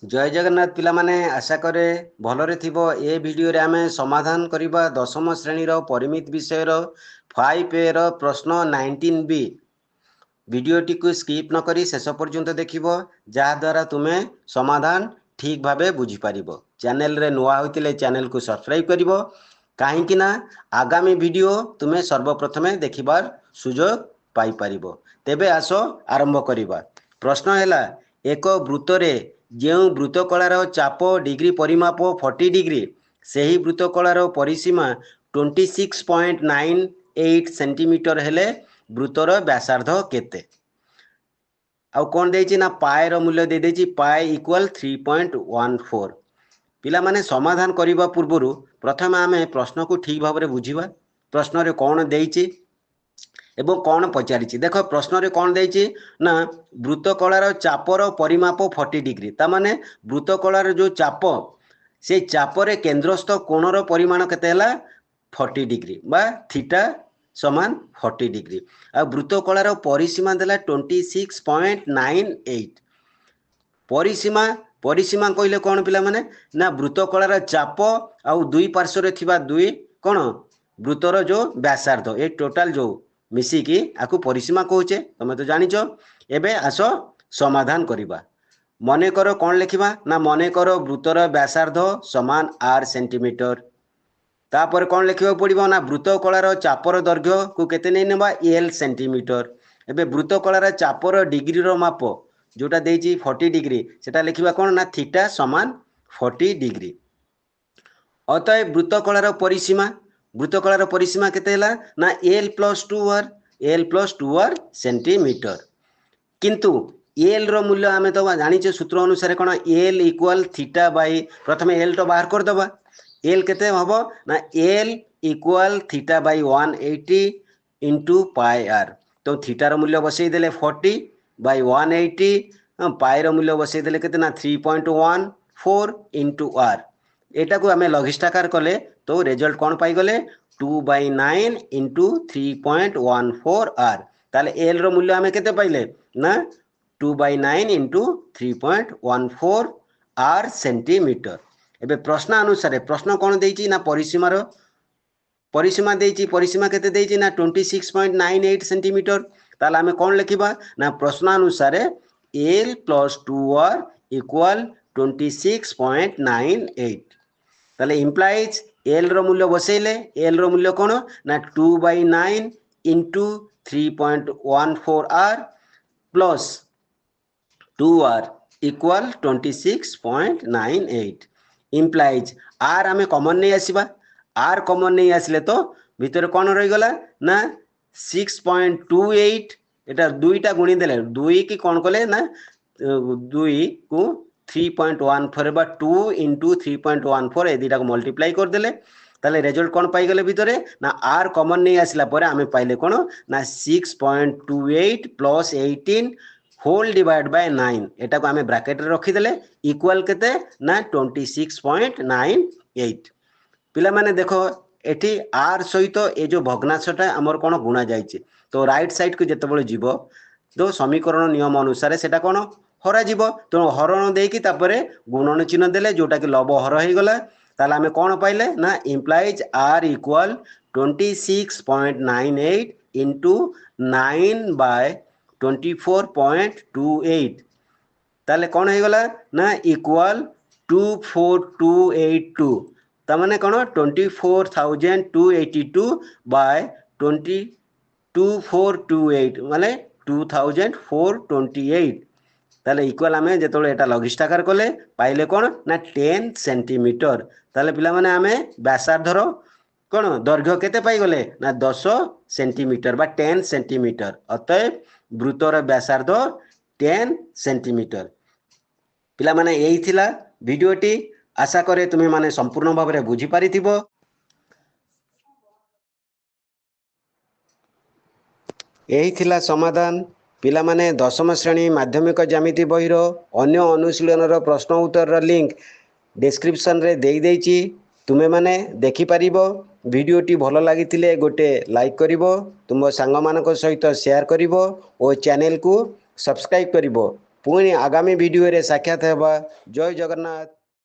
जय जगन्नाथ पिला माने आशा करे भलरे थिबो। ए वीडियो रे आमे समाधान करिबा दशम श्रेणी रो परिमित विषय रो 5A रो प्रश्न 19B। वीडियोटी को स्किप न करी शेष पर्यंत देखिबो, जहा द्वारा तुमे समाधान ठीक भाबे बुझी पारिबो। चैनल रे नुआ होइतिले चैनल को सब्सक्राइब करिबो, काहे कि ना आगामी वीडियो तुमे सर्वप्रथमे देखिबार सुयोग पाई पारिबो। तेबे आसो आरंभ करिबा। प्रश्न हैला, एक वृत्तरे जेउ वृत्तकलार चाप डिग्री परिमाप 40 डिग्री, सेही वृत्तकलार परिसीमा 26.98 सेंटीमीटर हेले वृत्तर व्यासार्ध केते? आउ कौन देछि ना पाए रो मूल्य दे देछि, पाए इक्वल 3.14। पिला माने समाधान करिबा पूर्वरु प्रथम आमे प्रश्न को ठीक भाबरे बुझिबा। प्रश्न रे कौन देछि एवं कौन पचारिछि। देखो प्रश्न रे कौन देछि ना वृत्तकलार चापर परिमाप 40 डिग्री, ता माने वृत्तकलार जो चाप से चापरे केंद्रस्थ कोणर परिमाण केते हला 40 डिग्री बा थीटा समान 40 डिग्री। आ वृत्तकलार परिसीमा देला 26.98। परिसीमा परिसीमा कहले कौन पिला माने ना वृत्तकलार चाप आउ दुई पार्श्व रे थिबा दुई कौन वृत्तर जो व्यासार्ध, ए टोटाल जो मिसिकी आकु परिसीमा कहूचे। तमे तो जानिछ। एबे आसो समाधान करिबा। मने करो कौन लिखिबा ना मने करो वृत्तर व्यासार्ध समान r सेंटीमीटर। तापर कौन लिखिबा पड़िबो ना वृत्तकलार चापर दैर्घ्य को केते नै नेबा l सेंटीमीटर। एबे वृत्तकलार चापर डिग्री रो माप जोटा देछि 40 डिग्री, सेटा लिखिबा कौन ना थीटा समान 40 डिग्री। अतएव वृत्तकलार परिसीमा, वृत्तकलार परिसीमा केते हला ना l + 2r, l + 2r centimetre. किंतु l रो मूल्य आमे तो जानिछे सूत्र अनुसार कोन l इक्वल थीटा बाय, प्रथमे l तो बाहर कर दबा। l केते हबो ना l equal theta by 180 into pi r। तो थीटा रो मूल्य बसई देले 40 बाय 180, पाई रो मूल्य बसई देले केते ना 3.14 इनटू r। एटा को आमे लघिष्ठाकार कले तो रिजल्ट कौन पाई गले 2/9 इनटू 3.14 r। ताले l रो मूल्य आमे केते पाइले ना 2/9 इनटू 3.14 r सेंटीमीटर। एबे प्रश्न अनुसार प्रश्न कौन देछि ना परिसीमा रो परिसीमा देछि, परिसीमा केते देछि ना 26.98 सेंटीमीटर। ताले आमे कौन लिखिबा ना प्रश्न अनुसार l + 2r इक्वल 26.98। ताले इम्प्लाइज l रो मूल्य बसैले, l रो मूल्य कौन ना 2/9 into 3.14 r plus 2r equal 26.98। Implies r आमे कॉमन नहीं आसीबा, r कॉमन नहीं आसले तो भीतर कौन रही गला ना 6.28। एटा दुईटा गुणी देले, दुई की कौन कले ना दुई को 3.14 बा 2 इनटू 3.14 ए दुईटा को मल्टीप्लाई कर देले। ताले रिजल्ट कौन पाई गले भीतर ना r कॉमन नहीं आसला परे आमे पाइले कौन ना 6.28 प्लस 18 होल डिवाइड बाय 9। एटा को आमे ब्रैकेट रे रखी देले इक्वल केते ना 26.98। पिला माने देखो एठी r सहित ए जो भग्नांशटा हमर कोन गुणा जायछि, तो राइट साइड को जेतेबेले जीवो तो समीकरण नियम अनुसार सेटा कोन हरा जीवो। तो हरण देकी तापरे गुणन चिन्ह देले जोटा कि लब हर हे गला। ताले आमे कोन पाइले ना इम्प्लाइज r इक्वल 26.98 इनटू 9/24.28। ताले कौन है गला ना इक्वल 24282। तमाने कौन 24,282 बाय 2428 माने 2428। ताले इक्वल आमे जेतोले एटा लघिष्ठाकार कले पाइले कौन ना 10 सेंटीमीटर। ताले पिला माने आमे व्यासार्धर कौन दैर्घ्य केते पाई गले ना 10 सेंटीमीटर बा 10 सेंटीमीटर। अतएव वृत्तर व्यासार्ध 10 सेंटीमीटर। पिला माने यही थिला वीडियोटी। आशा करे तुमे माने संपूर्ण भाव में बुझी पारिथिबो। यही थिला समाधान। पिला माने दशम श्रेणी माध्यमिक ज्यामिति बहिर अन्य अनुशीलनर प्रश्न उत्तर लिंक डिस्क्रिप्शन रे देई देइछि, तुमे माने देखि पारिबो। वीडियोटी भल लागिथिले गोटे लाइक करिवो, तुम सांग मानक सहित शेयर करिवो और चैनल को सब्सक्राइब करिवो। पुणी आगामी वीडियो रे साक्षात हेबा। जय जगन्नाथ।